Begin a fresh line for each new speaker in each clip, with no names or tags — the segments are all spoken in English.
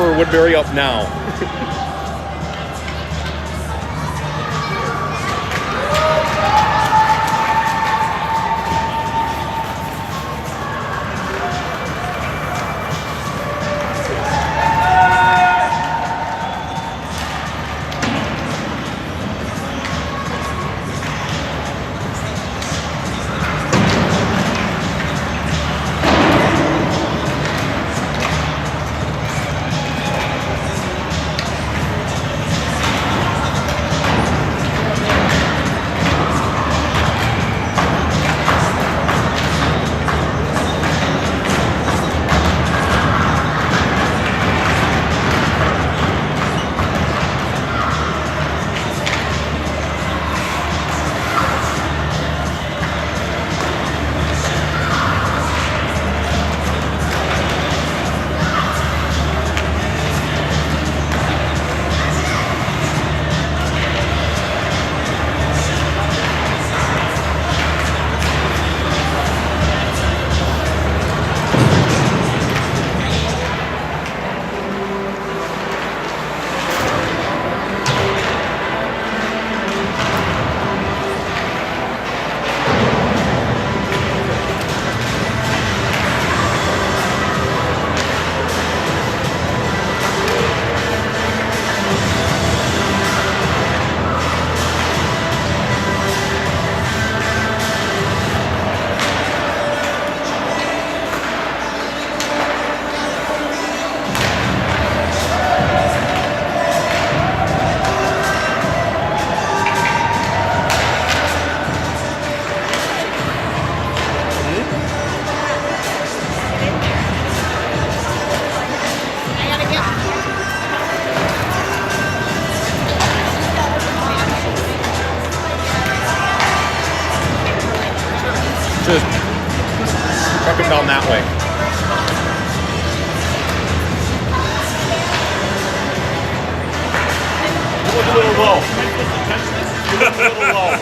for Woodbury up now. Just truck it down that way.
You look a little low. You look a little low.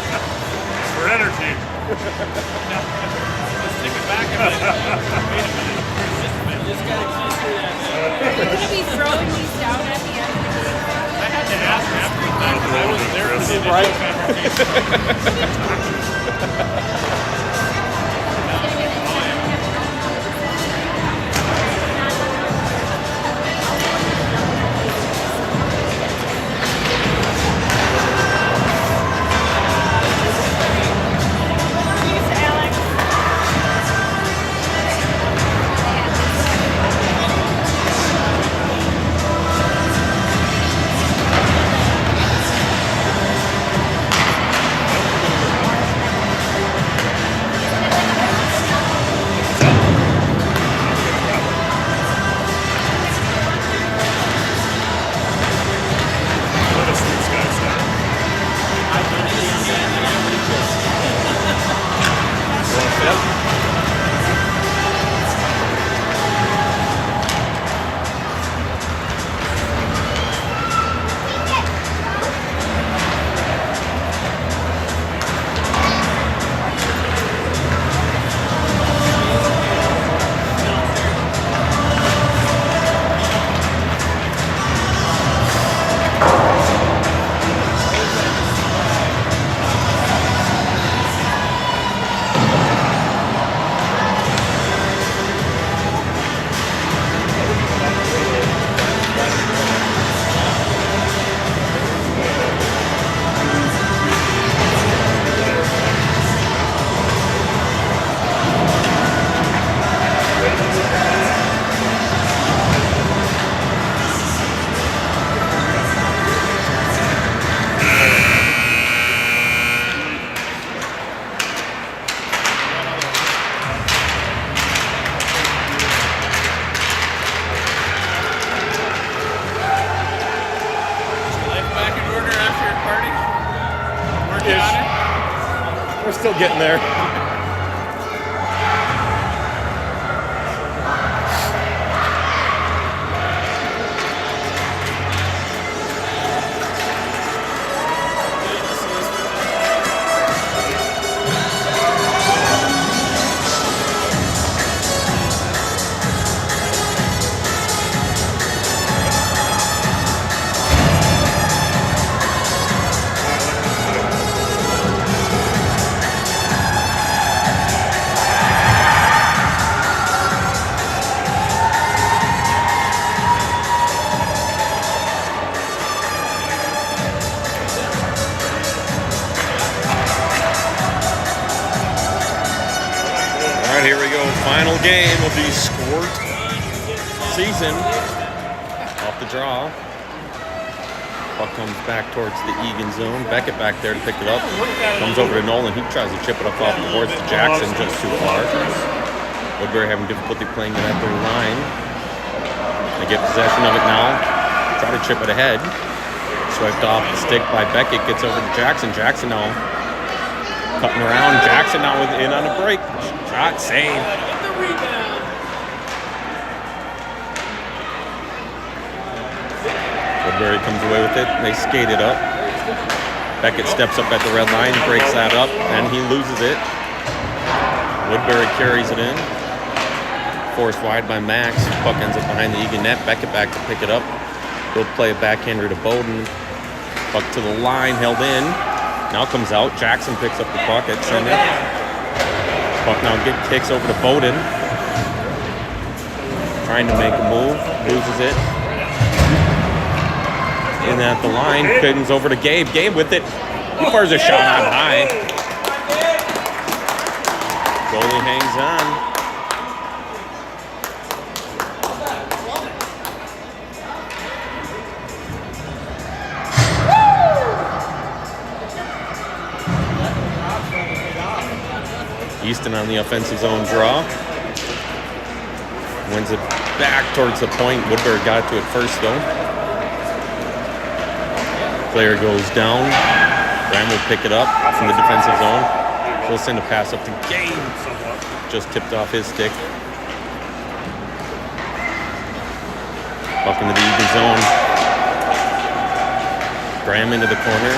For energy.
Let's take it back a minute. Wait a minute. Just a minute. Just gotta keep that.
Are you going to be throwing these down at the end of the game?
I had to ask after he thought I wasn't there for the initial conversation.
We're still getting there. Final game of the Squirt season. Off the draw. Puck comes back towards the Eagan zone. Beckett back there to pick it up. Comes over to Nolan. He tries to chip it up off the boards to Jackson, just too far. Woodbury having difficulty playing it at their line. They get possession of it now. Try to chip it ahead. Swiped off the stick by Beckett. Gets over to Jackson. Jackson now cutting around. Jackson now in on a break. Shot save. Woodbury comes away with it. They skate it up. Beckett steps up at the red line, breaks that up, and he loses it. Woodbury carries it in. Forced wide by Max. Puck ends up behind the Eagan net. Beckett back to pick it up. He'll play a backhander to Bowden. Puck to the line, held in. Now comes out. Jackson picks up the puck at center. Puck now kicks over to Bowden. Trying to make a move. Loses it. In at the line. Pins over to Gabe. Gabe with it. He fires a shot on high. Goalie hangs on. Easton on the offensive zone draw. Wins it back towards the point. Woodbury got to it first though. Player goes down. Graham will pick it up from the defensive zone. He'll send a pass up to Gabe. Just tipped off his stick. Up into the Eagan zone. Graham into the corner.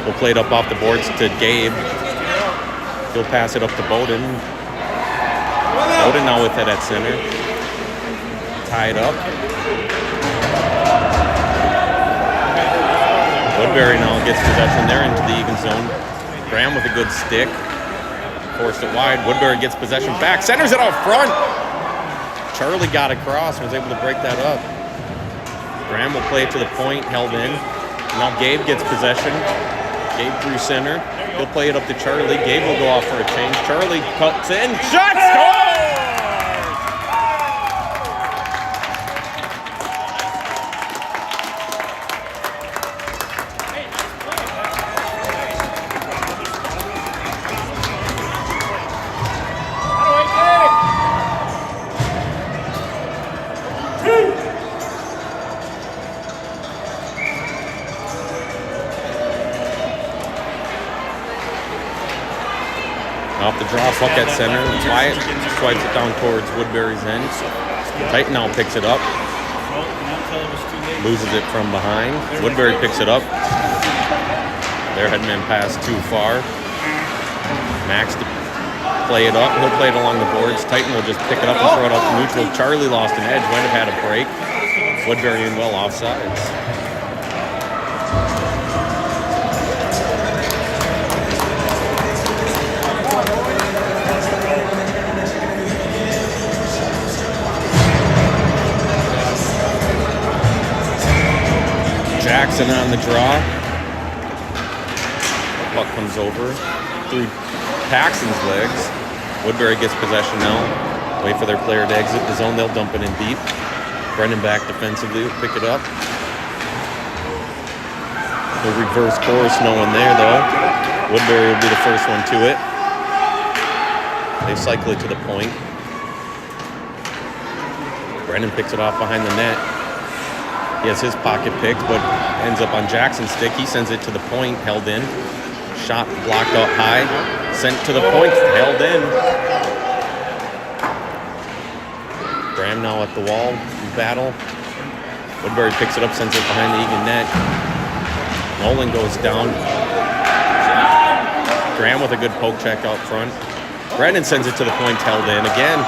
We'll play it up off the boards to Gabe. He'll pass it up to Bowden. Bowden now with it at center. Tied up. Woodbury now gets possession there into the Eagan zone. Graham with a good stick. Forced it wide. Woodbury gets possession back. Centers it out front. Charlie got across and was able to break that up. Graham will play it to the point. Held in. Now Gabe gets possession. Gabe through center. He'll play it up to Charlie. Gabe will go off for a change. Charlie cuts in. Shot! Score! Off the draw, puck at center. Wyatt swipes it down towards Woodbury's end. Titan now picks it up. Loses it from behind. Woodbury picks it up. Their headman pass too far. Max to play it up. He'll play it along the boards. Titan will just pick it up and throw it out to neutral. Charlie lost an edge. Might have had a break. Woodbury in well offsides. Jackson on the draw. Puck comes over through Paxton's legs. Woodbury gets possession now. Wait for their player to exit the zone. They'll dump it in deep. Brendan back defensively. Pick it up. The reverse course. No one there though. Woodbury will be the first one to it. They cycle it to the point. Brendan picks it off behind the net. He has his pocket picked, but ends up on Jackson's stick. He sends it to the point, held in. Shot blocked up high. Sent to the point, held in. Graham now at the wall, battle. Woodbury picks it up, sends it behind the Eagan net. Nolan goes down. Graham with a good poke check out front. Brendan sends it to the point, held in again.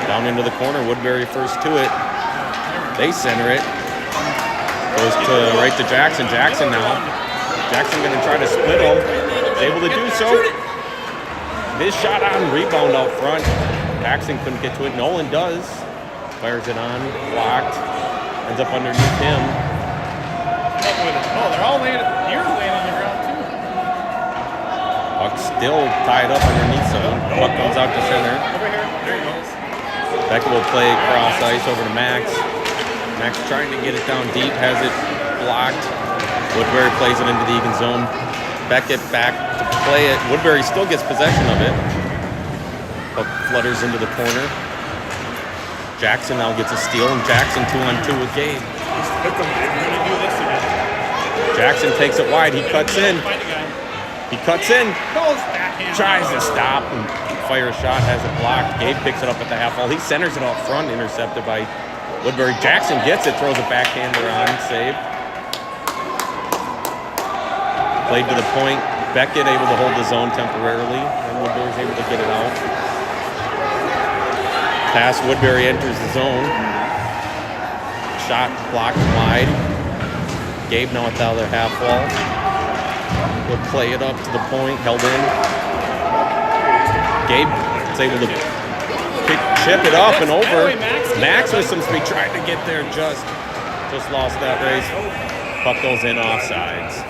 Down into the corner, Woodbury first to it. They center it. Goes to right to Jackson. Jackson now. Jackson going to try to split him. Is able to do so. His shot on rebound out front. Jackson couldn't get to it. Nolan does. Fires it on. Blocked. Ends up underneath him.
Oh, they're all laying. You're laying on the ground too.
Puck still tied up underneath someone. Puck comes out to center.
Over here. There he goes.
Beckett will play cross ice over to Max. Max trying to get it down deep, has it blocked. Woodbury plays it into the Eagan zone. Beckett back to play it. Woodbury still gets possession of it. Puck flutters into the corner. Jackson now gets a steal, and Jackson 2-on-2 with Gabe.
We're gonna do this again.
Jackson takes it wide. He cuts in.
Find a guy.
He cuts in.
Goes backhand.
Tries to stop and fire a shot. Has it blocked. Gabe picks it up at the half wall. He centers it out front. Intercepted by Woodbury. Jackson gets it. Throws a backhander on. Save. Played to the point. Beckett able to hold the zone temporarily. And Woodbury's able to get it out. Pass. Woodbury enters the zone. Shot blocked wide. Gabe now at the other half wall. He'll play it up to the point. Held in. Gabe is able to chip it up and over. Max with some speed. Tried to get there. Just lost that race. Puck goes in offsides.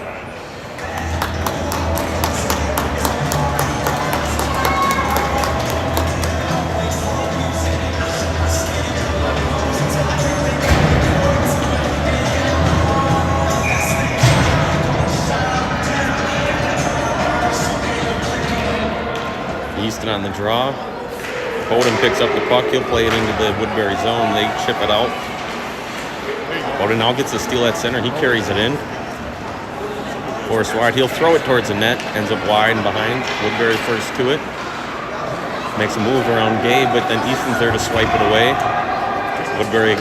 Easton on the draw. Bowden picks up the puck. He'll play it into the Woodbury zone. They chip it out. Bowden now gets the steal at center. He carries it in. Forced wide. He'll throw it towards the net. Ends up wide and behind. Woodbury first to it. Makes a move around Gabe, but then Easton's there to swipe it away. Woodbury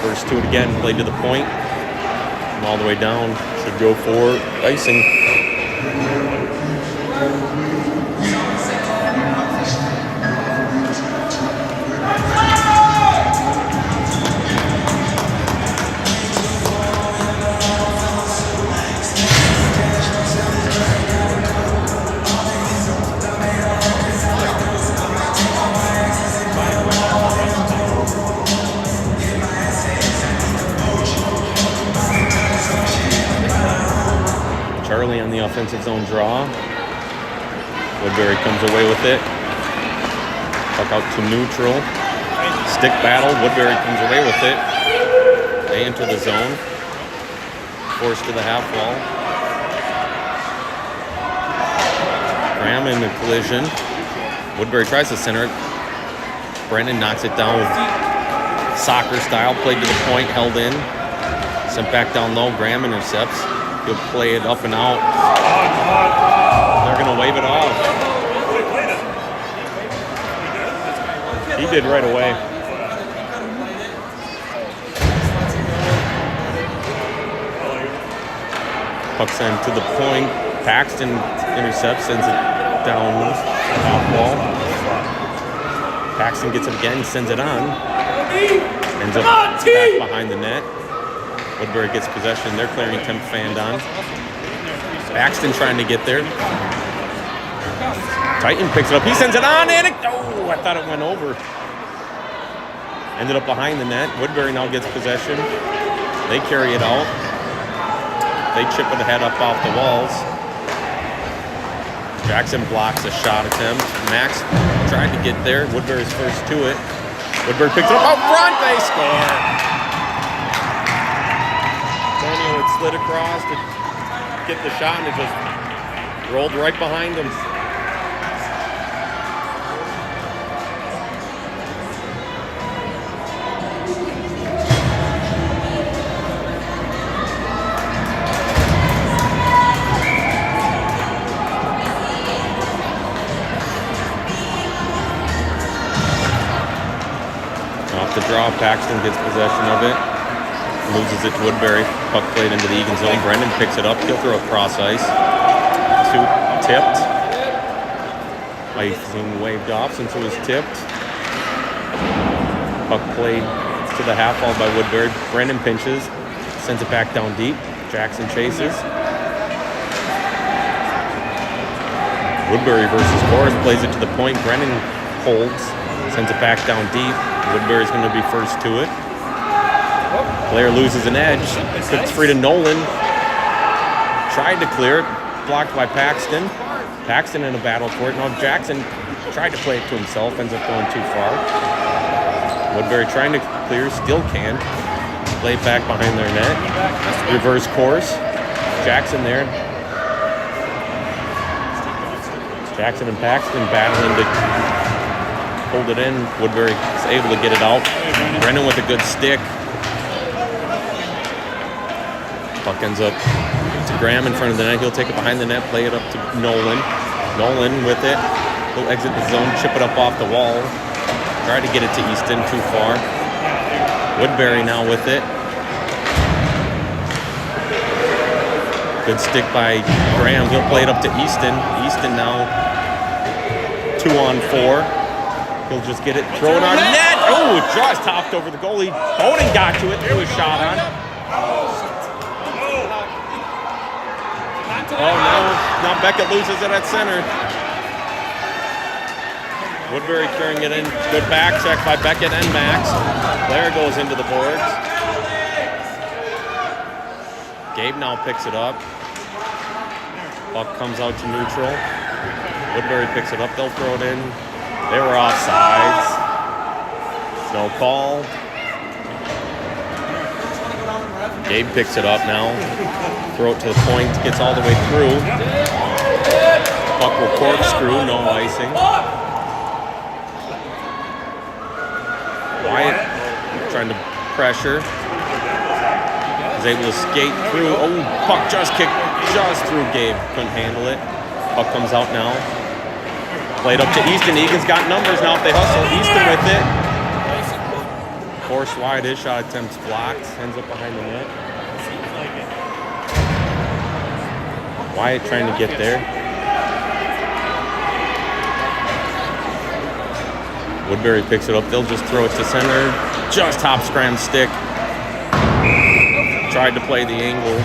first to it again. Played to the point. And all the way down. Should go for icing. Charlie on the offensive zone draw. Woodbury comes away with it. Puck out to neutral. Stick battle. Woodbury comes away with it. They enter the zone. Forced to the half wall. Graham in the collision. Woodbury tries to center it. Brennan knocks it down with soccer style. Played to the point. Held in. Sent back down low. Graham intercepts. He'll play it up and out. They're going to wave it off. He did right away. Puck sent to the point. Paxton intercepts, sends it down the half wall. Paxton gets it again, sends it on. Ends up back behind the net. Woodbury gets possession. They're clearing temp fanned on. Paxton trying to get there. Titan picks it up. He sends it on, and I thought it went over. Ended up behind the net. Woodbury now gets possession. They carry it out. They chip it ahead up off the walls. Jackson blocks a shot attempt. Max tried to get there. Woodbury's first to it. Woodbury picks it up out front. They score. It slid across to get the shot, and it just rolled right behind him. Off the draw, Paxton gets possession of it. Loses it to Woodbury. Puck played into the Eagan zone. Brendan picks it up. He'll throw a cross ice. Tipped. Icing waved off since it was tipped. Puck played to the half wall by Woodbury. Brendan pinches. Sends it back down deep. Jackson chases. Woodbury versus Forrest plays it to the point. Brendan holds. Sends it back down deep. Woodbury's going to be first to it. Player loses an edge. It's free to Nolan. Tried to clear it. Blocked by Paxton. Paxton in a battle for it. Now Jackson Tried to play it to himself, ends up going too far. Woodbury trying to clear, still can't. Play it back behind their net. Reverse course. Jackson there. Jackson and Paxton battling to hold it in. Woodbury is able to get it out. Brennan with a good stick. Puck ends up to Graham in front of the net. He'll take it behind the net, play it up to Nolan. Nolan with it. He'll exit the zone, chip it up off the wall. Try to get it to Easton, too far. Woodbury now with it. Good stick by Graham. He'll play it up to Easton. Easton now 2-on-4. He'll just get it thrown on net. Oh, it just topped over the goalie. Bowden got to it. Threw a shot on. Oh, now Beckett loses it at center. Woodbury carrying it in. Good back check by Beckett and Max. Blair goes into the boards. Gabe now picks it up. Puck comes out to neutral. Woodbury picks it up. They'll throw it in. They were offsides. No call. Gabe picks it up now. Throw it to the point. Gets all the way through. Puck will corkscrew. No icing. Wyatt trying to pressure. Is able to skate through. Oh, puck just kicked just through Gabe. Couldn't handle it. Puck comes out now. Played up to Easton. Egan's got numbers now if they hustle. Easton with it. Forced wide. His shot attempt's blocked. Ends up behind the net. Wyatt trying to get there. Woodbury picks it up. They'll just throw it to center. Just top scram stick. Tried to play the angle.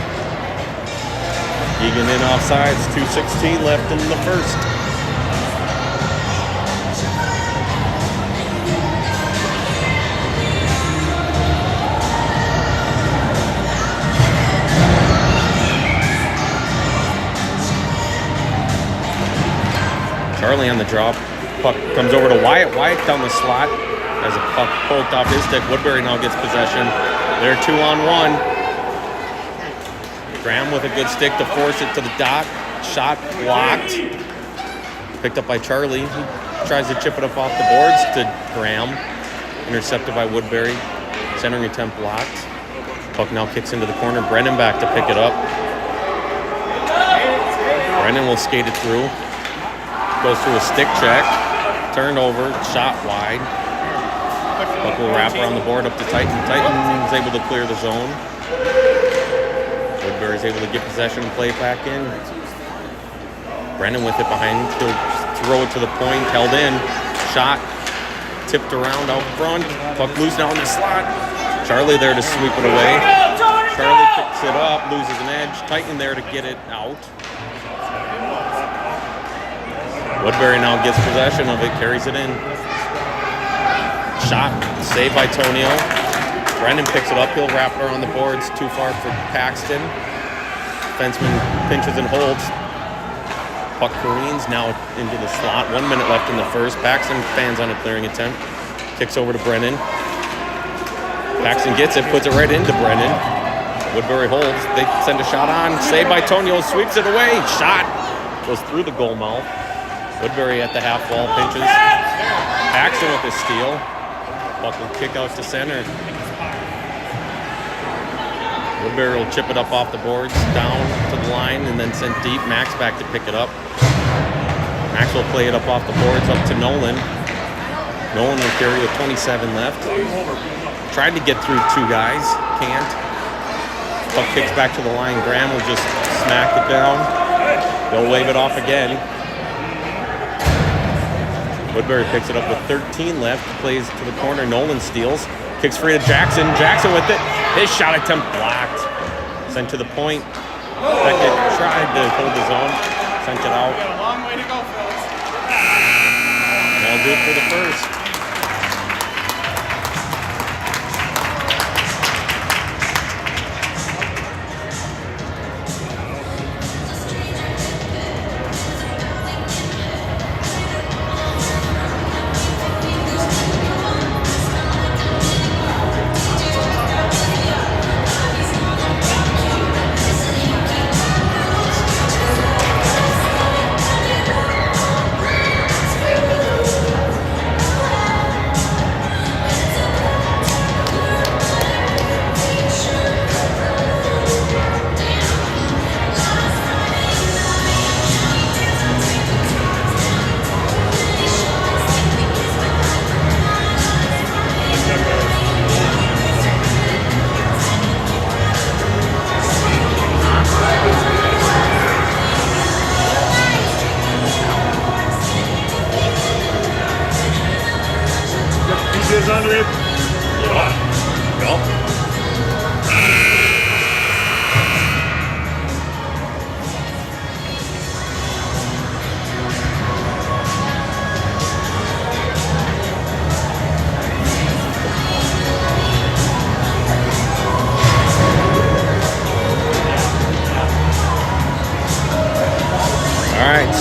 Eagan in offsides. 2:16 left in the first. Charlie on the drop. Puck comes over to Wyatt. Wyatt down the slot. As a puck poked off his stick. Woodbury now gets possession. They're 2-on-1. Graham with a good stick to force it to the dot. Shot blocked. Picked up by Charlie. He tries to chip it up off the boards to Graham. Intercepted by Woodbury. Centering attempt blocked. Puck now kicks into the corner. Brennan back to pick it up. Brennan will skate it through. Goes through a stick check. Turned over. Shot wide. Puck will wrap around the board up to Titan. Titan's able to clear the zone. Woodbury's able to get possession and play it back in. Brennan with it behind. He'll throw it to the point. Held in. Shot. Tipped around out front. Puck loose now in the slot. Charlie there to sweep it away. Charlie picks it up. Loses an edge. Titan there to get it out. Woodbury now gets possession of it. Carries it in. Shot. Saved by Tonio. Brennan picks it up. He'll wrap it around the boards. Too far for Paxton. Defenseman pinches and holds. Puck careens now into the slot. 1 minute left in the first. Paxton fans on a clearing attempt. Kicks over to Brennan. Paxton gets it. Puts it right into Brennan. Woodbury holds. They send a shot on. Saved by Tonio. Sweeps it away. Shot. Goes through the goal mouth. Woodbury at the half wall. Pinches. Paxton with his steal. Puck will kick out to center. Woodbury will chip it up off the boards, down to the line, and then send deep. Max back to pick it up. Max will play it up off the boards, up to Nolan. Nolan will carry with 27 left. Tried to get through two guys, can't. Puck kicks back to the line. Graham will just smack it down. They'll wave it off again. Woodbury picks it up with 13 left, plays to the corner. Nolan steals, kicks free to Jackson. Jackson with it. His shot attempt blocked. Sent to the point. Beckett tried to hold his own. Sent it out.
Got a long way to go, fellas.
That'll do it for the first.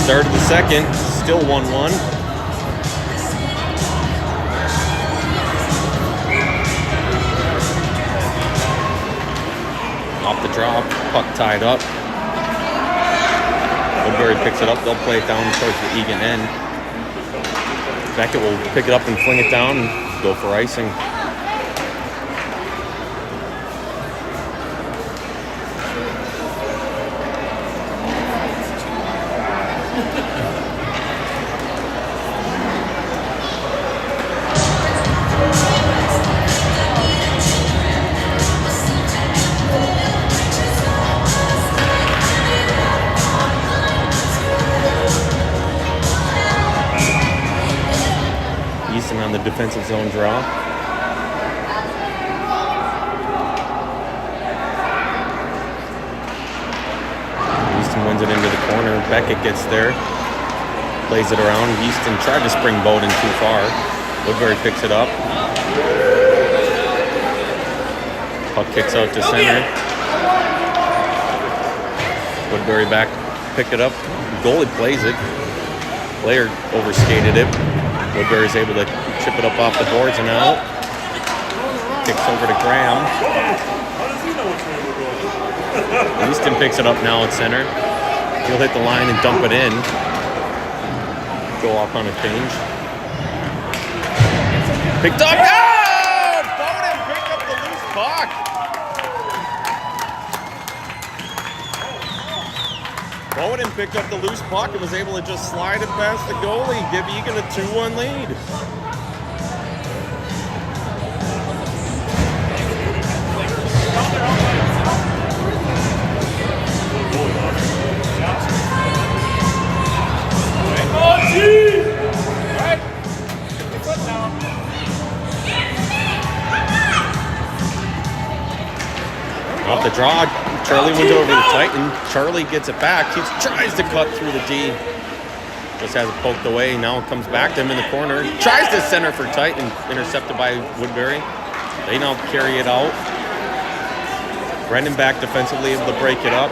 Start of the second, still 1-1. Off the drop, puck tied up. Woodbury picks it up. They'll play it down towards the Eagan end. Beckett will pick it up and fling it down and go for icing. Easton on the defensive zone draw. Easton wins it into the corner. Beckett gets there. Plays it around. Easton tried to spring Bowden too far. Woodbury picks it up. Puck kicks out to center. Woodbury back, pick it up. Goalie plays it. Player overskated it. Woodbury's able to chip it up off the boards and out. Kicks over to Graham. Easton picks it up now at center. He'll hit the line and dump it in. Go off on a change. Picked up. Oh! Bowden picked up the loose puck. Bowden picked up the loose puck and was able to just slide it past the goalie, give Eagan a 2-1 lead. Off the draw, Charlie wins over the Titan. Charlie gets it back. He tries to cut through the D. Just has it poked away. Now it comes back to him in the corner. Tries to center for Titan. Intercepted by Woodbury. They now carry it out. Brendan back defensively, able to break it up.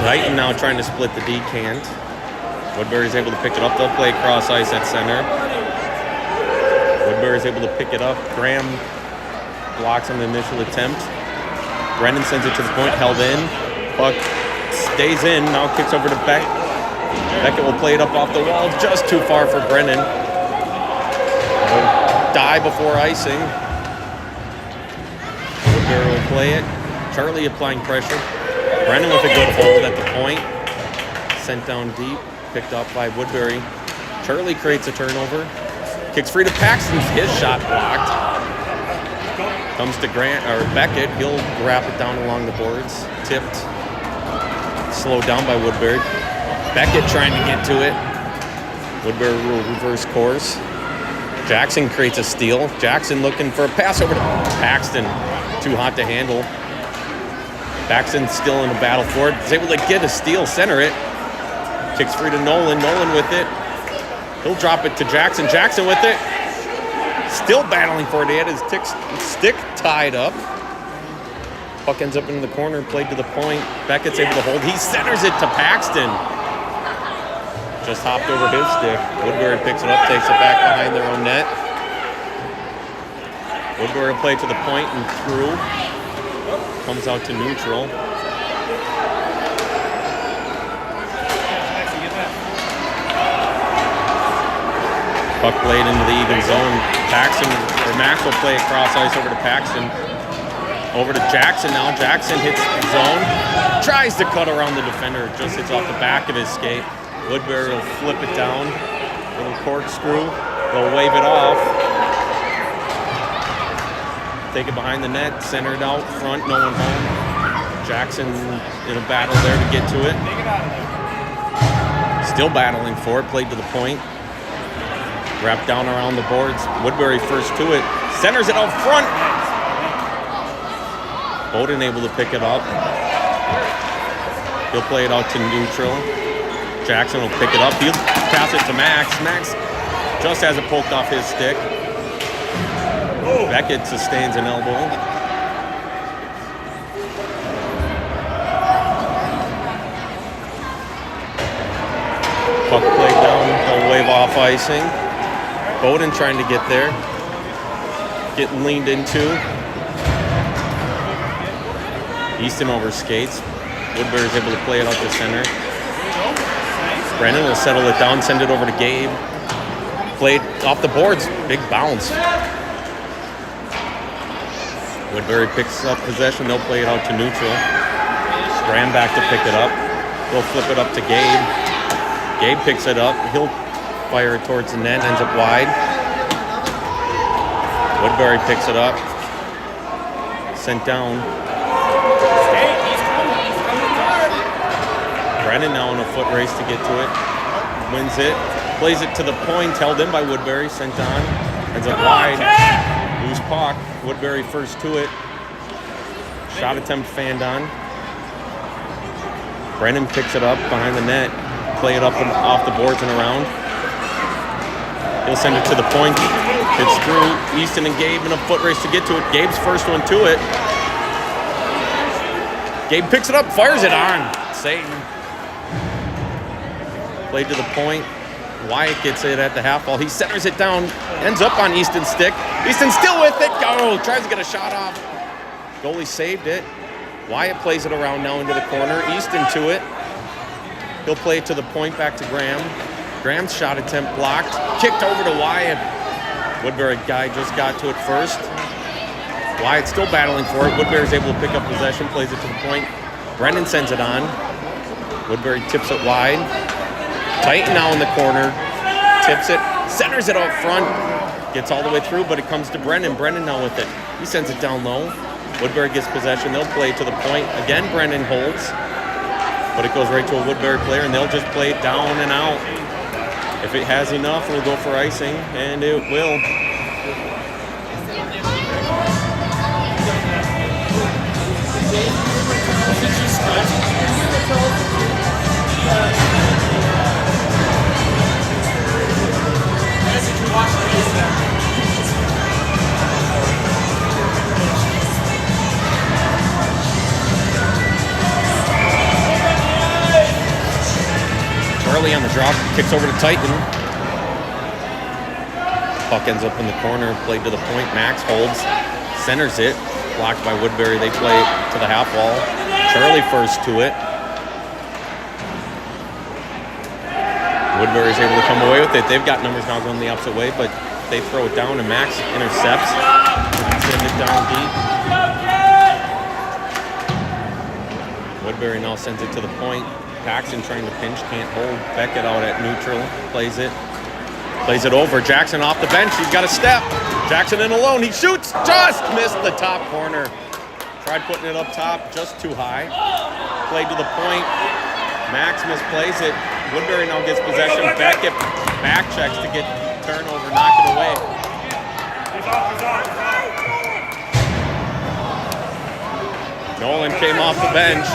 Titan now trying to split the D, can't. Woodbury's able to pick it up. They'll play cross ice at center. Woodbury's able to pick it up. Graham blocks on the initial attempt. Brendan sends it to the point, held in. Puck stays in, now kicks over to Beckett. Beckett will play it up off the wall, just too far for Brendan. Will die before icing. Woodbury will play it. Charlie applying pressure. Brendan with a good hold at the point. Sent down deep, picked up by Woodbury. Charlie creates a turnover. Kicks free to Paxton, his shot blocked. Comes to Beckett. He'll wrap it down along the boards. Tipped. Slowed down by Woodbury. Beckett trying to get to it. Woodbury will reverse course. Jackson creates a steal. Jackson looking for a pass over to Paxton. Too hot to handle. Paxton still in the battle for it. Is able to get a steal, center it. Kicks free to Nolan. Nolan with it. He'll drop it to Jackson. Jackson with it. Still battling for it. He had his stick tied up. Puck ends up in the corner, played to the point. Beckett's able to hold. He centers it to Paxton. Just hopped over his stick. Woodbury picks it up, takes it back behind their own net. Woodbury will play to the point and through. Comes out to neutral. Puck played into the Eagan zone. Max will play across ice over to Paxton. Over to Jackson now. Jackson hits the zone. Tries to cut around the defender. Just hits off the back of his skate. Woodbury will flip it down. Little corkscrew. They'll wave it off. Take it behind the net. Center it out front. No one home. Jackson in a battle there to get to it. Still battling for it. Played to the point. Wrapped down around the boards. Woodbury first to it. Centers it out front. Bowden able to pick it up. He'll play it out to neutral. Jackson will pick it up. He'll pass it to Max. Max just has it poked off his stick. Beckett sustains an elbow. Puck played down. They'll wave off icing. Bowden trying to get there. Getting leaned into. Easton over skates. Woodbury's able to play it out to center. Brennan will settle it down, send it over to Gabe. Played off the boards. Big bounce. Woodbury picks up possession. They'll play it out to neutral. Graham back to pick it up. He'll flip it up to Gabe. Gabe picks it up. He'll fire it towards the net. Ends up wide. Woodbury picks it up. Sent down. Brennan now in a foot race to get to it. Wins it. Plays it to the point. Held in by Woodbury. Sent on. Ends up wide. Loose puck. Woodbury first to it. Shot attempt fanned on. Brennan picks it up behind the net. Play it up and off the boards and around. He'll send it to the point. It's through. Easton and Gabe in a foot race to get to it. Gabe's first one to it. Gabe picks it up, fires it on. Satan. Played to the point. Wyatt gets it at the half wall. He centers it down. Ends up on Easton's stick. Easton still with it. Go! Tries to get a shot off. Goalie saved it. Wyatt plays it around now into the corner. Easton to it. He'll play it to the point back to Graham. Graham's shot attempt blocked. Kicked over to Wyatt. Woodbury guy just got to it first. Wyatt's still battling for it. Woodbury's able to pick up possession. Plays it to the point. Brendan sends it on. Woodbury tips it wide. Titan now in the corner. Tips it. Centers it out front. Gets all the way through, but it comes to Brendan. Brendan now with it. He sends it down low. Woodbury gets possession. They'll play it to the point. Again, Brendan holds. But it goes right to a Woodbury player, and they'll just play it down and out. If it has enough, we'll go for icing, and it will. Charlie on the drop, kicks over to Titan. Puck ends up in the corner, played to the point. Max holds, centers it. Blocked by Woodbury. They play it to the half wall. Charlie first to it. Woodbury's able to come away with it. They've got numbers now going the opposite way, but they throw it down and Max intercepts. Send it down deep. Woodbury now sends it to the point. Paxton trying to pinch, can't hold. Beckett out at neutral, plays it. Plays it over. Jackson off the bench. He's got a step. Jackson in alone. He shoots. Just missed the top corner. Tried putting it up top. Just too high. Played to the point. Max misplays it. Woodbury now gets possession. Beckett back checks to get turnover. Knock it away. Nolan came off the bench.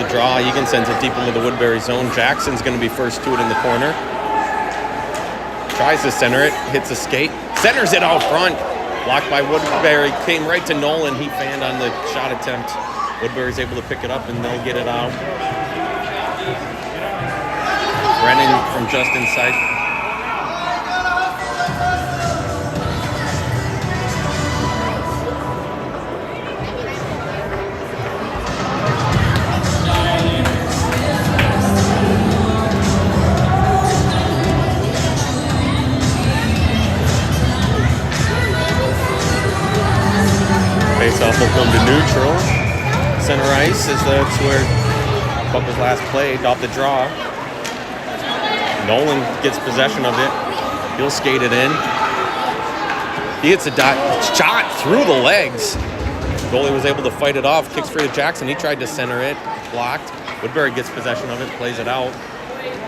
Draw. Eagan sends it deep into the Woodbury zone. Jackson's going to be first to it in the corner. Tries to center it. Hits a skate. Centers it out front. Blocked by Woodbury. Came right to Nolan. He fanned on the shot attempt. Woodbury's able to pick it up and they'll get it out. Brennan from just inside. Faceoff will come to neutral. Center ice, as that's where puck was last played, off the draw. Nolan gets possession of it. He'll skate it in. He hits a shot through the legs. Goalie was able to fight it off. Kicks free to Jackson. He tried to center it. Blocked. Woodbury gets possession of it. Plays it out.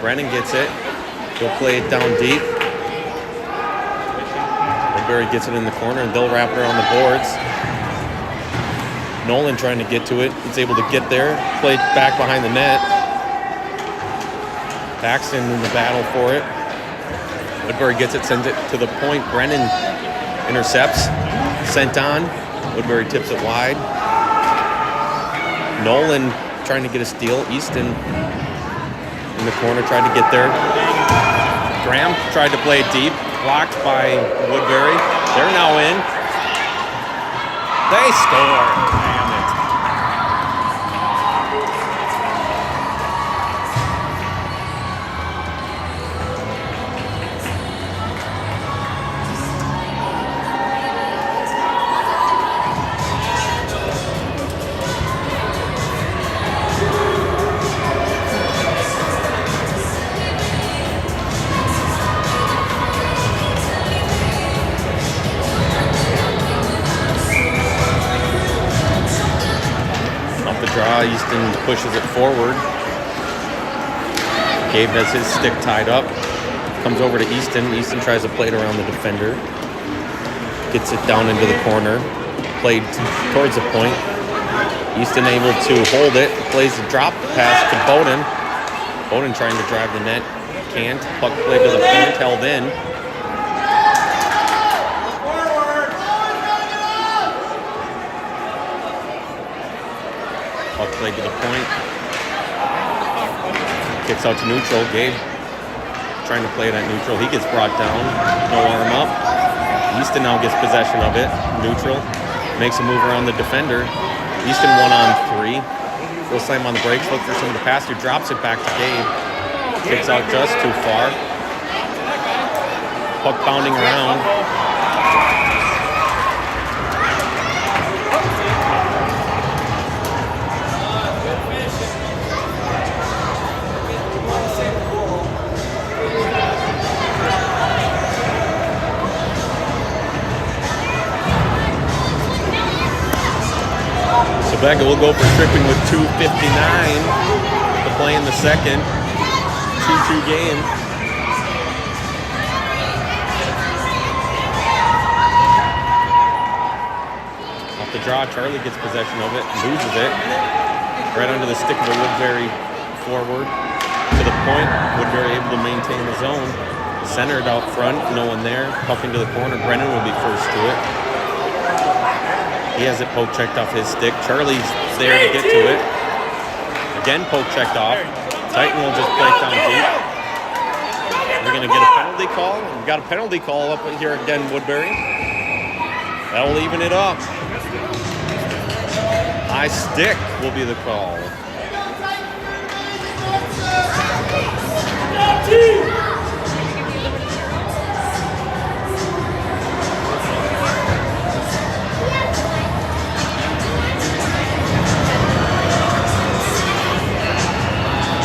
Brennan gets it. He'll play it down deep. Woodbury gets it in the corner, and they'll wrap it around the boards. Nolan trying to get to it. He's able to get there. Played back behind the net. Paxton in the battle for it. Woodbury gets it, sends it to the point. Brennan intercepts. Sent on. Woodbury tips it wide. Nolan trying to get a steal. Easton in the corner tried to get there. Graham tried to play it deep. Blocked by Woodbury. They're now in. They score. Damn it. Easton pushes it forward. Gabe has his stick tied up. Comes over to Easton. Easton tries to play it around the defender. Gets it down into the corner. Played towards the point. Easton able to hold it. Plays the drop pass to Bowden. Bowden trying to drive the net. Can't. Puck played to the point. Held in. Puck played to the point. Kicks out to neutral. Gabe trying to play it at neutral. He gets brought down. No arm up. Easton now gets possession of it. Neutral. Makes a move around the defender. Easton 1-on-3. Will slam on the brakes. Look for some of the pass. Who drops it back to Gabe. Kicks out just too far. Puck bounding around. Becca will go for tripping with 2:59 to play in the second. 2-2 game. Off the draw, Charlie gets possession of it, loses it. Right under the stick of the Woodbury forward. To the point, Woodbury able to maintain the zone. Centered out front, no one there. Puck into the corner, Brennan will be first to it. He has it poke checked off his stick. Charlie's there to get to it. Again, poke checked off. Titan will just play it down deep. We're going to get a penalty call. We've got a penalty call up here again, Woodbury. That'll even it up. High stick will be the call.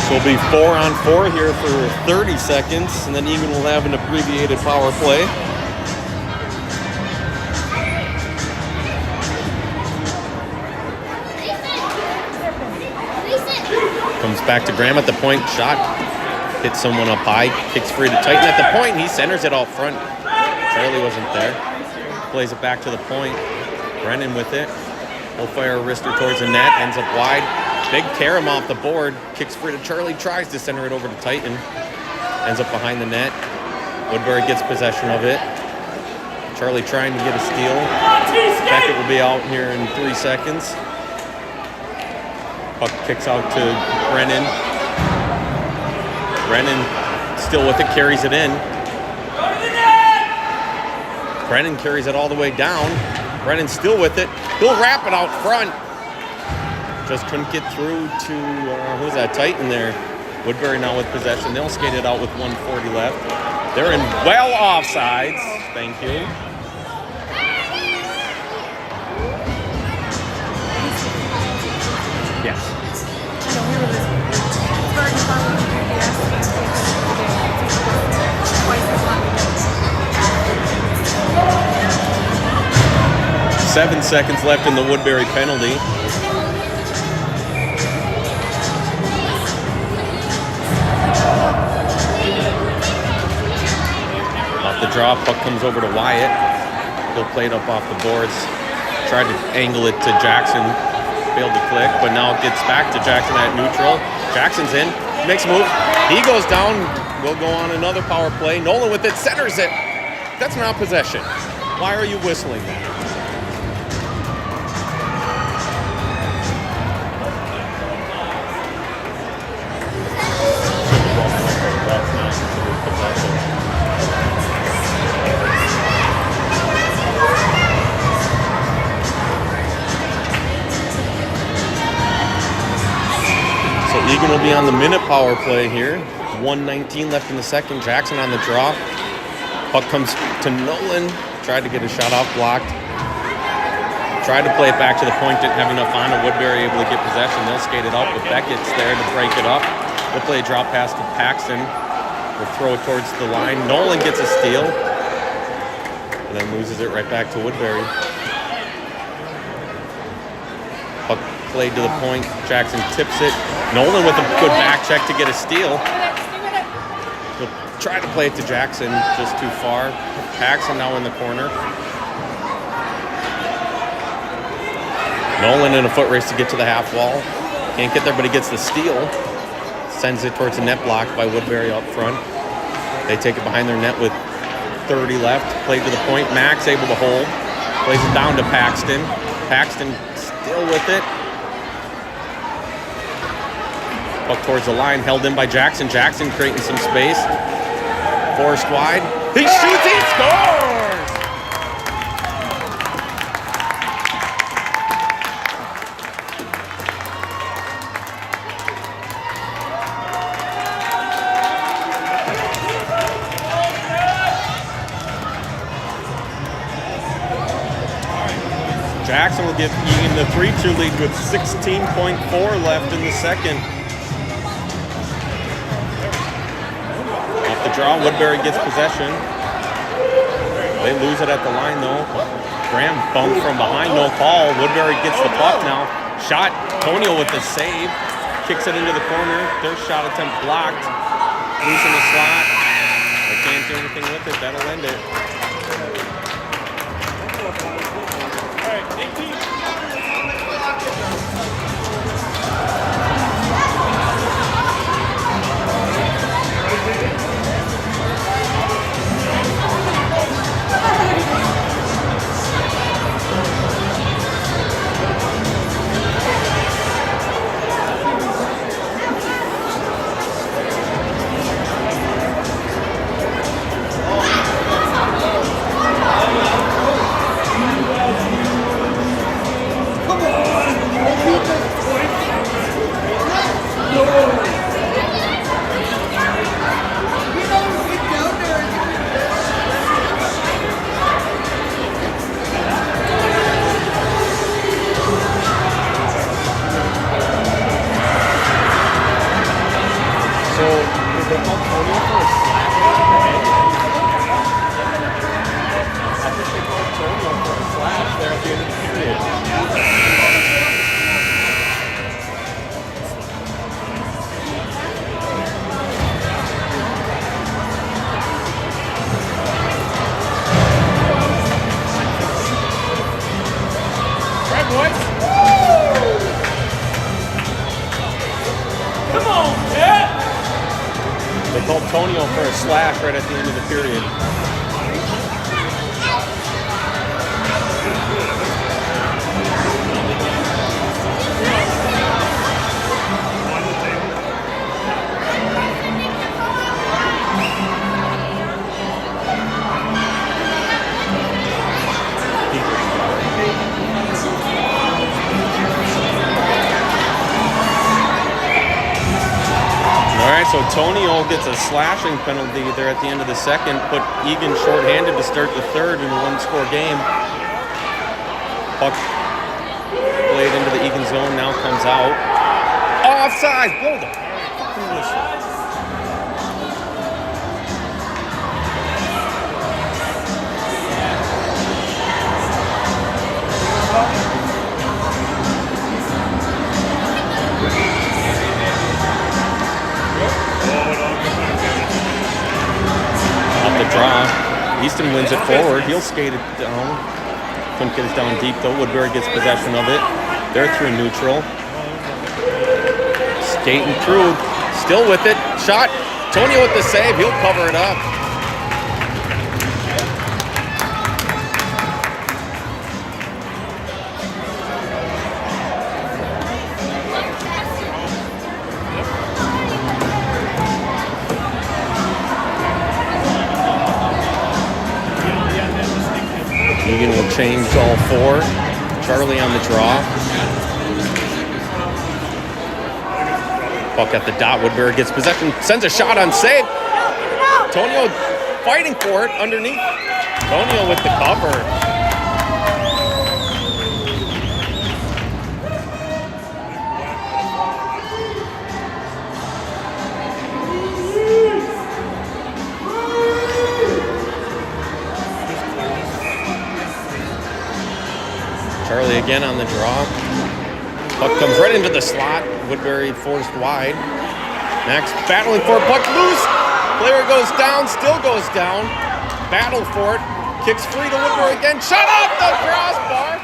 So it'll be 4-on-4 here for 30 seconds, and then Eagan will have an abbreviated power play. Comes back to Graham at the point, shot. Hits someone up high, kicks free to Titan at the point, and he centers it out front. Charlie wasn't there. Plays it back to the point. Brennan with it. Will fire a wrister towards the net, ends up wide. Big carom off the board, kicks free to Charlie, tries to center it over to Titan. Ends up behind the net. Woodbury gets possession of it. Charlie trying to get a steal. Beckett will be out here in 3 seconds. Puck kicks out to Brennan. Brennan still with it, carries it in. Brennan carries it all the way down. Brennan still with it. He'll wrap it out front. Just couldn't get through to, who's that, Titan there. Woodbury now with possession. They'll skate it out with 1:40 left. They're in well offsides. Thank you. Yes. 7 seconds left in the Woodbury penalty. Off the draw, puck comes over to Wyatt. He'll play it up off the boards. Tried to angle it to Jackson. failed to click, but now it gets back to Jackson at neutral. Jackson's in, makes a move. He goes down. We'll go on another power play. Nolan with it, centers it. That's not possession. Why are you whistling that? That's not considered possession. So Eagan will be on the minute power play here. 1:19 left in the second. Jackson on the draw. Puck comes to Nolan. Tried to get a shot off, blocked. Tried to play it back to the point, didn't have enough on it. Woodbury able to get possession. They'll skate it up, but Beckett's there to break it up. We'll play a drop pass to Paxton. We'll throw it towards the line. Nolan gets a steal, and then loses it right back to Woodbury. Puck played to the point. Jackson tips it. Nolan with a good back check to get a steal. He'll try to play it to Jackson, just too far. Paxton now in the corner. Nolan in a foot race to get to the half wall. Can't get there, but he gets the steal. Sends it towards the net block by Woodbury up front. They take it behind their net with 30 left. Played to the point. Max able to hold. Plays it down to Paxton. Paxton still with it. Puck towards the line. Held in by Jackson. Jackson creating some space. Forced wide. He shoots. He scores! Jackson will give Eagan the 3-2 lead with 16.4 left in the second. Off the draw, Woodbury gets possession. They lose it at the line though. Graham bumped from behind, no call. Woodbury gets the puck now. Shot, Tonio with the save. Kicks it into the corner. Their shot attempt blocked. Loose in the slot. They can't do anything with it. That'll end it. They called Tonio for a slash right at the end of the period. All right, so Tonio gets a slashing penalty there at the end of the second. Put Eagan shorthanded to start the third in a one-score game. Puck played into the Eagan zone, now comes out. Offside! Blow the fucking whistle. Off the draw, Easton wins it forward. He'll skate it down. Couldn't get it down deep though. Woodbury gets possession of it. They're through neutral. Skating through. Still with it. Shot. Tonio with the save. He'll cover it up. Eagan will change all four. Charlie on the draw. Puck at the dot. Woodbury gets possession. Sends a shot on save. Tonio fighting for it underneath. Tonio with the cover. Charlie again on the draw. Puck comes right into the slot. Woodbury forced wide. Max battling for it. Puck loose. Player goes down, still goes down. Battle for it. Kicks free to Woodbury again. Shot off the crossbar.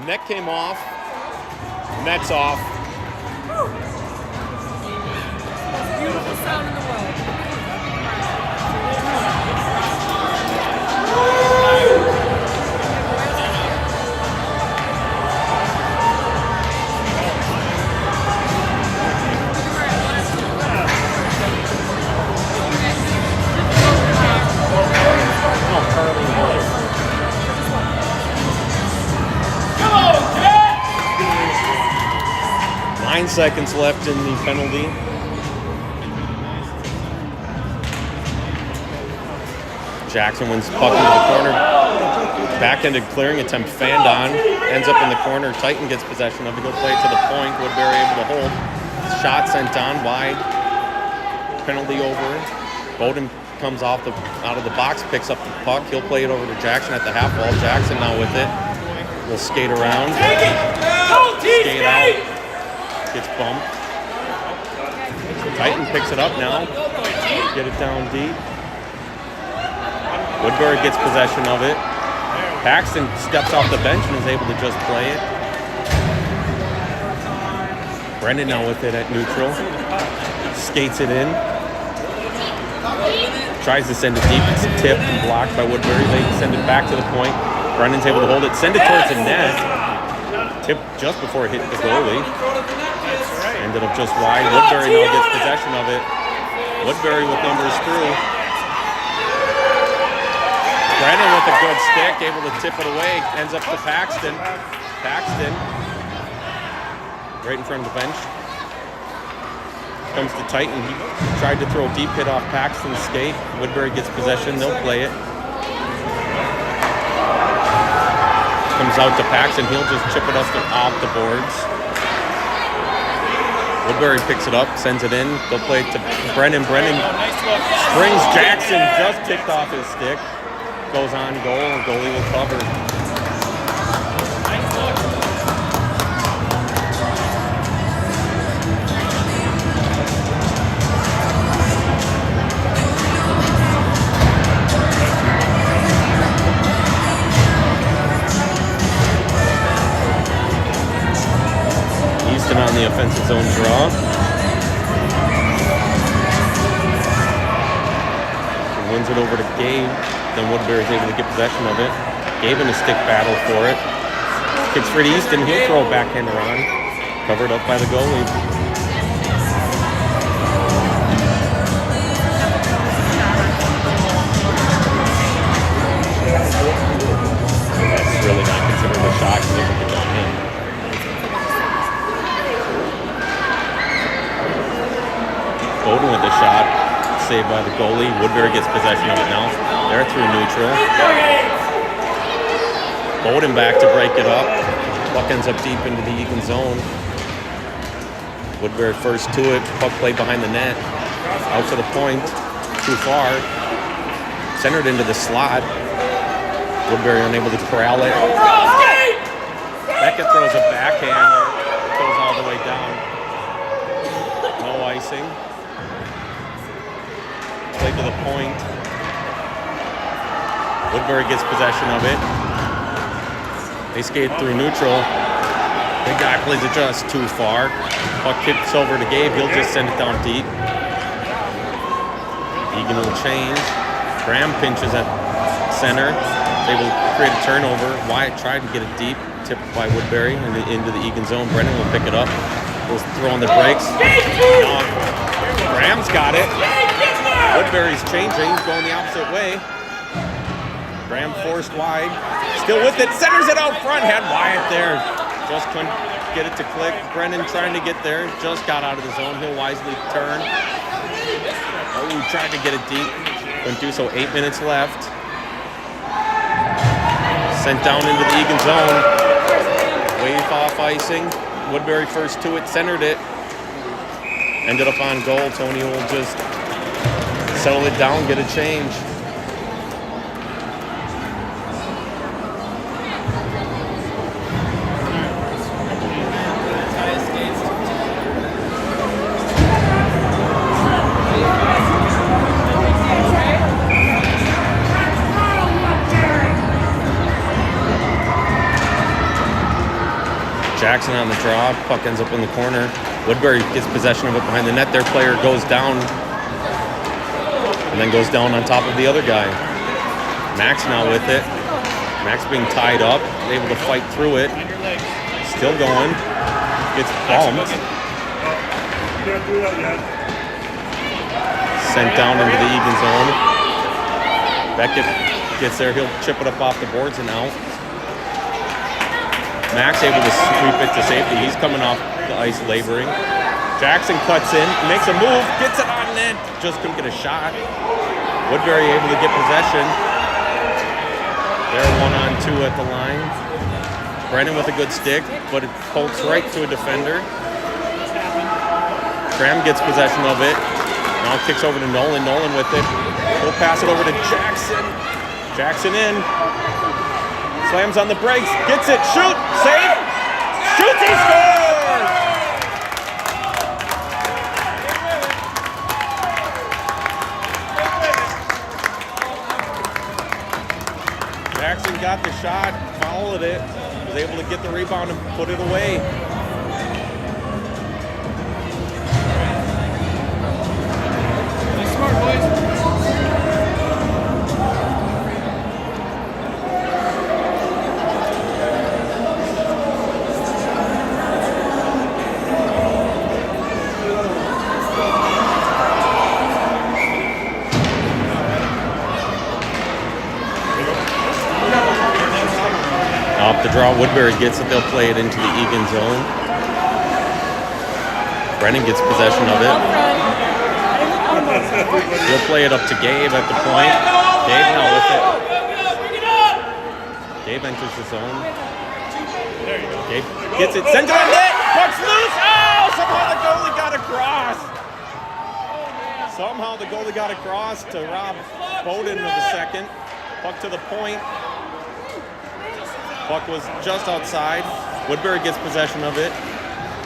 Net came off. Net's off.
Beautiful sound in the world.
9 seconds left in the penalty. Jackson wins puck into the corner. Back-ended clearing attempt, fanned on. Ends up in the corner. Titan gets possession of it. Go play it to the point. Woodbury able to hold. Shot sent on wide. Penalty over. Bowden comes out of the box, picks up the puck. He'll play it over to Jackson at the half wall. Jackson now with it. Will skate around. Skate out. Gets bumped. Titan picks it up now. Get it down deep. Woodbury gets possession of it. Paxton steps off the bench and is able to just play it. Brendan now with it at neutral. Skates it in. Tries to send it deep. It's tipped and blocked by Woodbury. They send it back to the point. Brendan's able to hold it. Send it towards the net. Tipped just before it hit the goalie. Ended up just wide. Woodbury now gets possession of it. Woodbury with numbers through. Brennan with a good stick, able to tip it away. Ends up to Paxton. Paxton, right in front of the bench. Comes to Titan. He tried to throw a deep hit off Paxton's skate. Woodbury gets possession. They'll play it. Comes out to Paxton. He'll just chip it up off the boards. Woodbury picks it up, sends it in. They'll play it to Brennan. Brennan springs Jackson, just tipped off his stick. Goes on goal, and goalie will cover. Easton on the offensive zone draw. He wins it over to Gabe. Then Woodbury is able to get possession of it. Gave him a stick battle for it. Kicks for Easton. He'll throw a backhander on. Covered up by the goalie. That's really not considered a shot because it was on him. Bowden with the shot. Saved by the goalie. Woodbury gets possession of it now. They're through neutral. Bowden back to break it up. Puck ends up deep into the Eagan zone. Woodbury first to it. Puck played behind the net. Out to the point. Too far. Centered into the slot. Woodbury unable to corral it. Beckett throws a backhander. It goes all the way down. No icing. Play to the point. Woodbury gets possession of it. They skate through neutral. Big guy plays it just too far. Puck kicks over to Gabe. He'll just send it down deep. Eagan will change. Graham pinches at center. They will create a turnover. Wyatt tried to get it deep. Tipped by Woodbury into the Eagan zone. Brennan will pick it up. He'll throw on the brakes. Graham's got it. Woodbury's changing. Going the opposite way. Graham forced wide. Still with it. Centers it out front. Had Wyatt there. Just couldn't get it to click. Brennan trying to get there. Just got out of the zone. He'll wisely turn. Oh, tried to get it deep. Couldn't do so. 8 minutes left. Sent down into the Eagan zone. Wave off icing. Woodbury first to it. Centered it. Ended up on goal. Tony will just settle it down, get a change. Jackson on the draw. Puck ends up in the corner. Woodbury gets possession of it behind the net. Their player goes down and then goes down on top of the other guy. Max now with it. Max being tied up, able to fight through it. Still going. Gets bumped. Sent down into the Eagan zone. Beckett gets there. He'll chip it up off the boards and out. Max able to sweep it to safety. He's coming off the ice laboring. Jackson cuts in, makes a move, gets it on net. Just couldn't get a shot. Woodbury able to get possession. They're 1-on-2 at the line. Brennan with a good stick, but it pokes right to a defender. Graham gets possession of it. Now kicks over to Nolan. Nolan with it. He'll pass it over to Jackson. Jackson in. Slams on the brakes. Gets it. Shoot. Save. Shoots. He scores! Jackson got the shot. Followed it. Was able to get the rebound and put it away.
Smart, boys.
Off the draw, Woodbury gets it. They'll play it into the Eagan zone. Brennan gets possession of it. He'll play it up to Gabe at the point. Gabe now with it. Gabe enters the zone. Gabe gets it. Sends it on net. Puck's loose. Oh! Somehow the goalie got across. Somehow the goalie got across to Rob Bowden of the second. Puck to the point. Puck was just outside. Woodbury gets possession of it.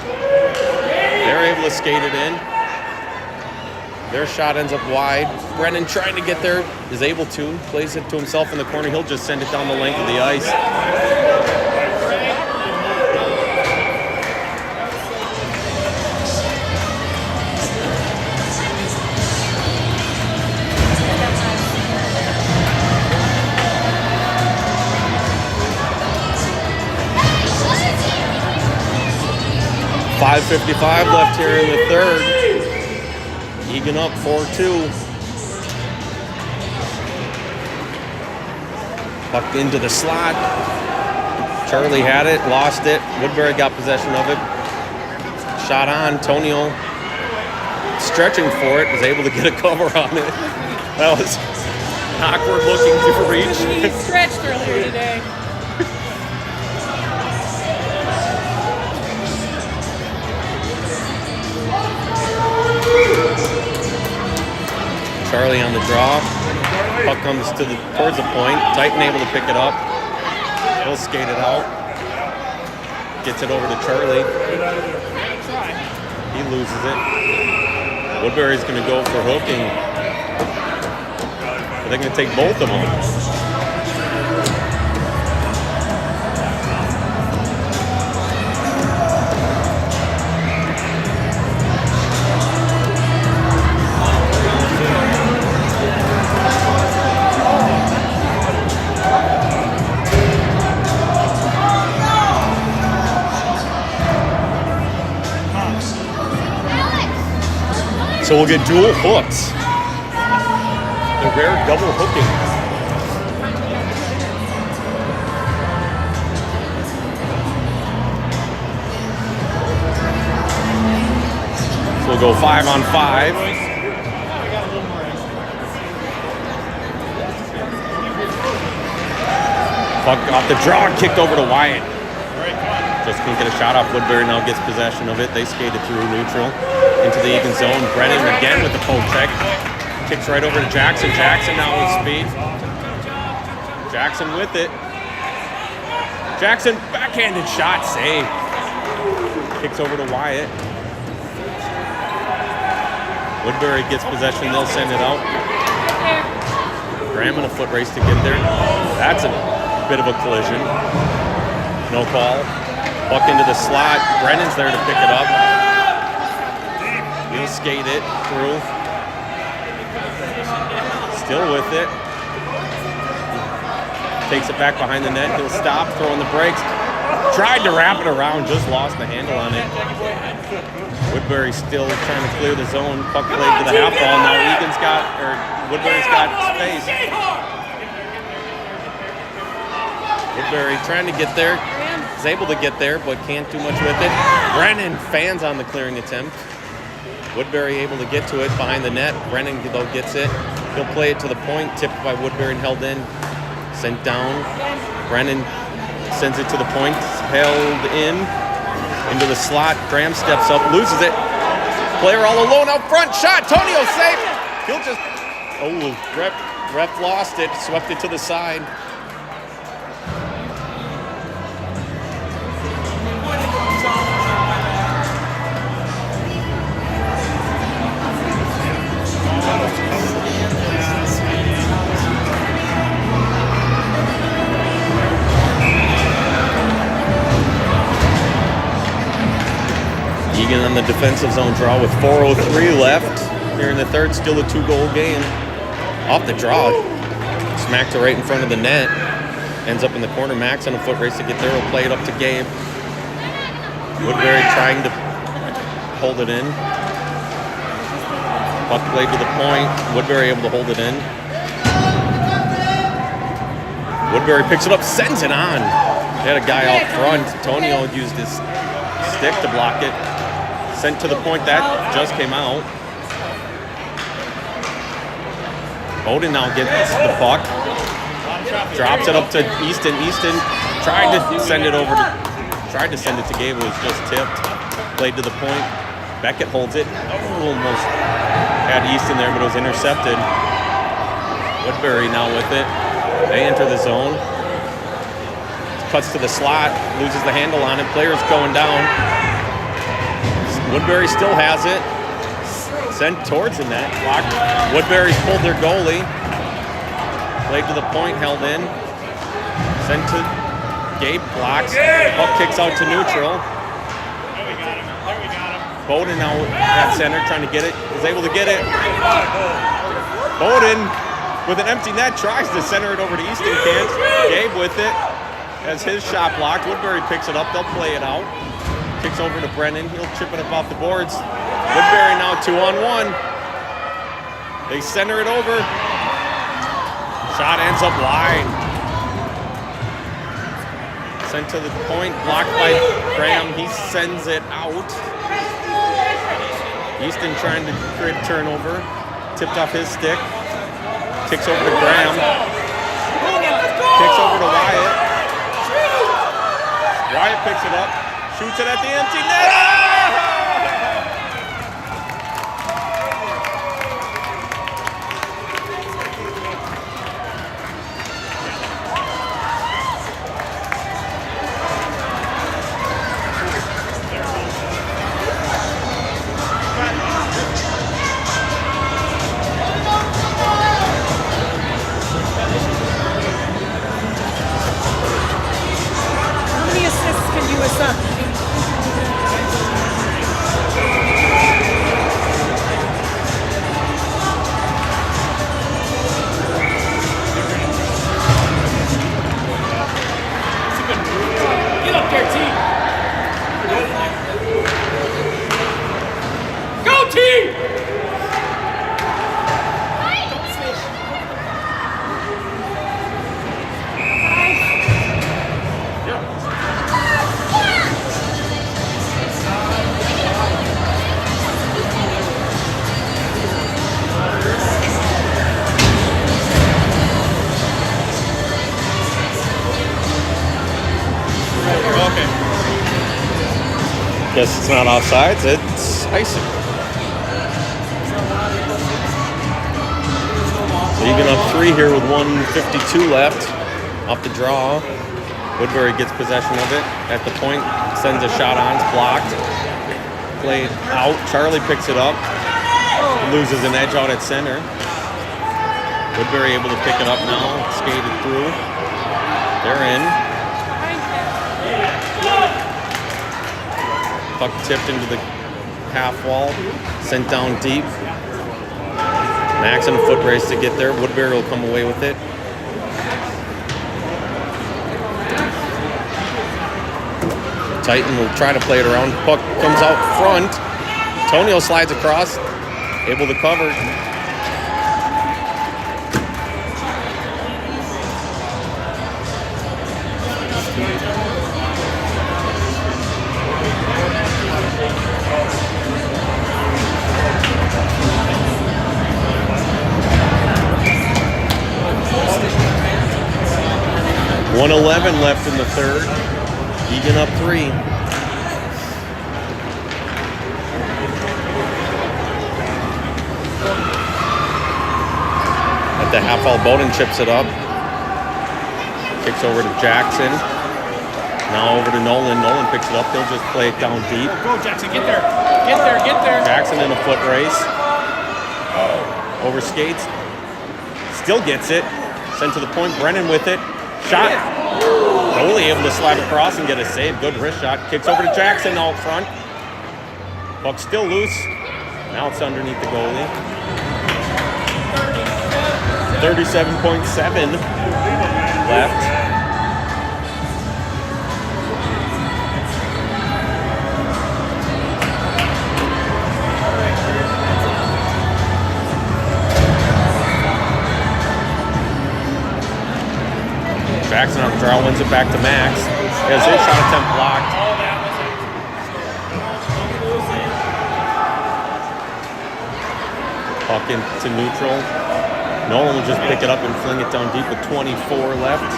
They're able to skate it in. Their shot ends up wide. Brennan trying to get there, is able to. Plays it to himself in the corner. He'll just send it down the length of the ice. .555 left here in the third. Eagan up 4-2. Puck into the slot. Charlie had it, lost it. Woodbury got possession of it. Shot on. Tonio stretching for it, was able to get a cover on it. That was awkward looking to reach.
He stretched earlier today.
Charlie on the draw. Puck comes towards the point. Titan able to pick it up. He'll skate it out. Gets it over to Charlie. He loses it. Woodbury's going to go for hooking. They're going to take both of them. So we'll get dual hooks. The rare double hooking. So we'll go 5-on-5. Puck off the draw, kicked over to Wyatt. Just couldn't get a shot off. Woodbury now gets possession of it. They skated through neutral into the Eagan zone. Brennan again with the poke check. Kicks right over to Jackson. Jackson now with speed. Jackson with it. Jackson, backhanded shot, save. Kicks over to Wyatt. Woodbury gets possession. They'll send it out. Graham in a foot race to get there. That's a bit of a collision. No call. Puck into the slot. Brennan's there to pick it up. He'll skate it through. Still with it. Takes it back behind the net. He'll stop, throwing the brakes. Tried to wrap it around, just lost the handle on it. Woodbury still trying to clear the zone. Puck played to the half ball. Now Woodbury's got space. Woodbury trying to get there. Is able to get there, but can't do much with it. Brennan fans on the clearing attempt. Woodbury able to get to it behind the net. Brennan, though, gets it. He'll play it to the point. Tipped by Woodbury and held in. Sent down. Brennan sends it to the point. Held in. Into the slot. Graham steps up. Loses it. Player all alone out front. Shot. Tonio safe. He'll just... Oh, ref lost it. Swept it to the side. Eagan on the defensive zone draw with 4:03 left here in the third. Still a 2-goal game. Off the draw. Smacked it right in front of the net. Ends up in the corner. Max on a foot race to get there. Will play it up to Gabe. Woodbury trying to hold it in. Puck played to the point. Woodbury able to hold it in. Woodbury picks it up, sends it on. They had a guy out front. Tonio used his stick to block it. Sent to the point. That just came out. Bowden now gets the puck. Drops it up to Easton. Easton tried to send it to Gabe. It was just tipped. Played to the point. Beckett holds it. Almost had Easton there, but it was intercepted. Woodbury now with it. They enter the zone. Cuts to the slot. Loses the handle on it. Player's going down. Woodbury still has it. Sent towards the net. Blocked. Woodbury's pulled their goalie. Played to the point, held in. Sent to Gabe, blocks. Puck kicks out to neutral.
There we got him.
Bowden now at center, trying to get it. Was able to get it. Bowden with an empty net tries to center it over to Easton. Can't. Gabe with it. Has his shot blocked. Woodbury picks it up. They'll play it out. Kicks over to Brennan. He'll chip it up off the boards. Woodbury now 2-on-1. They center it over. Shot ends up wide. Sent to the point. Blocked by Graham. He sends it out. Easton trying to create a turnover. Tipped off his stick. Kicks over to Graham. Kicks over to Wyatt. Wyatt picks it up. Shoots it at the empty net.
How many assists can you assist?
Guess it's not offsides, it's icing. So Eagan up 3 here with 1:52 left off the draw. Woodbury gets possession of it at the point, sends a shot on, it's blocked. Played out, Charlie picks it up, loses an edge out at center. Woodbury able to pick it up now, skated through. They're in. Puck tipped into the half wall, sent down deep. Max in a foot race to get there. Woodbury will come away with it. Titan will try to play it around. Puck comes out front. Tonio slides across, able to cover. .111 left in the third. Eagan up 3. At the half wall, Bowden chips it up. Kicks over to Jackson. Now over to Nolan. Nolan picks it up. He'll just play it down deep.
Go, Jackson, get there. Get there, get there.
Jackson in a foot race. Over skates. Still gets it. Sent to the point. Brennan with it. Shot. Goalie able to slide across and get a save. Good wrist shot. Kicks over to Jackson out front. Puck still loose. Now it's underneath the goalie. 37.7 left. Jackson on the draw, wins it back to Max. Has his shot attempt blocked. Puck into neutral. Nolan will just pick it up and fling it down deep with 24 left.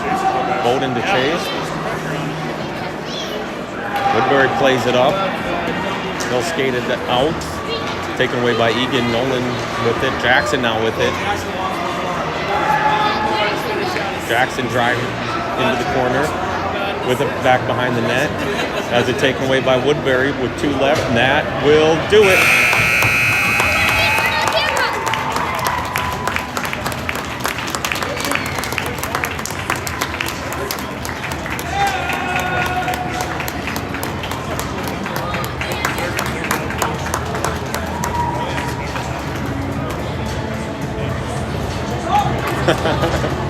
Bowden to chase. Woodbury plays it up. They'll skate it out. Taken away by Eagan. Nolan with it. Jackson now with it. Jackson driving into the corner with it back behind the net. Has it taken away by Woodbury with 2 left, and that will do it. Ha ha ha.